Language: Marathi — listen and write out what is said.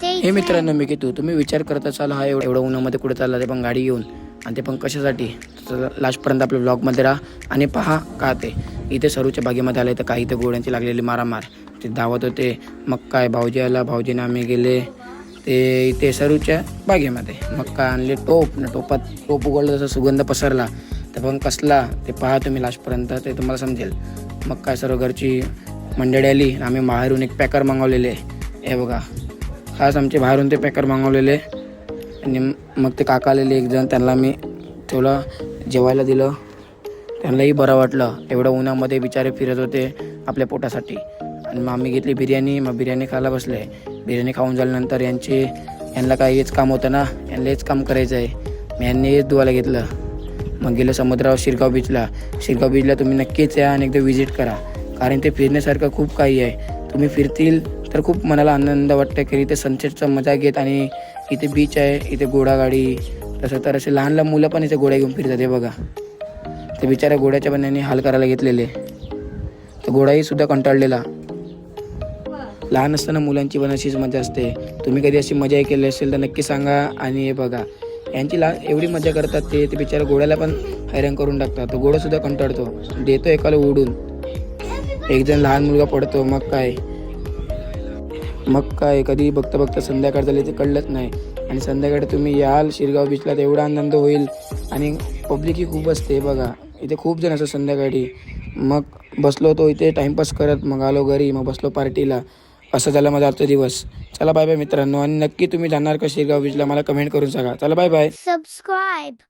हे मित्रांनो, मी की तुम्ही विचार करत असाल हा एवढं उन्हामध्ये कुठे चालला, ते पण गाडी घेऊन, आणि ते पण कशासाठी. लास्टपर्यंत आपल्या ब्लॉगमध्ये राहा आणि पहा का ते. इथे सरूच्या बागेमध्ये आले तर काही ते घोड्यांची लागलेली मारामार ते धावत होते. मग काय भाऊजी आला, भाऊजीने आम्ही गेले ते इथे सरूच्या बागेमध्ये. मग काय आणले टोपात टोप उघडलं, तसा सुगंध पसरला. तर पण कसला ते पहा तुम्ही लास्टपर्यंत, ते तुम्हाला समजेल. मग काय सर्व घरची मंडळी आली, आम्ही बाहेरून एक पॅकर मागवलेले. हे बघा, खास आमचे बाहेरून ते पॅकर मागवलेले. आणि मग ते काका आलेले एक जण, त्यांना मी ठेवलं, जेवायला दिलं. त्यांनाही बरं वाटलं. एवढं उन्हामध्ये बिचारे फिरत होते आपल्या पोटासाठी. आणि मग आम्ही घेतली बिर्याणी. मग बिर्याणी खायला बसले. बिर्याणी खाऊन झाल्यानंतर यांना काय हेच काम होतं ना, यांना हेच काम करायचं आहे. मग यांनी हेच धुवायला घेतलं. मग गेलं समुद्रावर शिरगाव बीचला. शिरगाव बीचला तुम्ही नक्कीच या आणि एकदा विजिट करा, कारण ते फिरण्यासारखं खूप काही आहे. तुम्ही फिरतील तर खूप मनाला आनंद वाटतं की इथे सनसेटचा मजा घेत. आणि इथे बीच आहे, इथे घोडागाडी, तसं तर असे लहान लहान मुलं पण इथे घोड्या घेऊन फिरतात. हे बघा, ते बिचाऱ्या घोड्याच्या पण यांनी हाल करायला घेतलेले. तर घोडाही सुद्धा कंटाळलेला. लहान असताना मुलांची पण अशीच मजा असते. तुम्ही कधी अशी मजा केली असेल तर नक्की सांगा. आणि हे बघा, यांची एवढी मजा करतात ते बिचारा घोड्याला पण हैराण करून टाकतात. तो घोडासुद्धा कंटाळतो, देतो एकाला उडून. एक जण लहान मुलगा पडतो. मग काय कधी बघता संध्याकाळ झाली ते कळलंच नाही. आणि संध्याकाळी तुम्ही याल शिरगाव बीचला तर एवढा आनंद होईल. आणि पब्लिकही खूप असते. बघा, इथे खूप जण असतात संध्याकाळी. मग बसलो तो इथे टाईमपास करत, मग आलो घरी, मग बसलो पार्टीला. असं झालं माझा आजचा दिवस. चला बाय बाय मित्रांनो. आणि नक्की तुम्ही जाणार का शिरगाव बीचला, मला कमेंट करून सांगा. चला बाय बाय. Subscribe.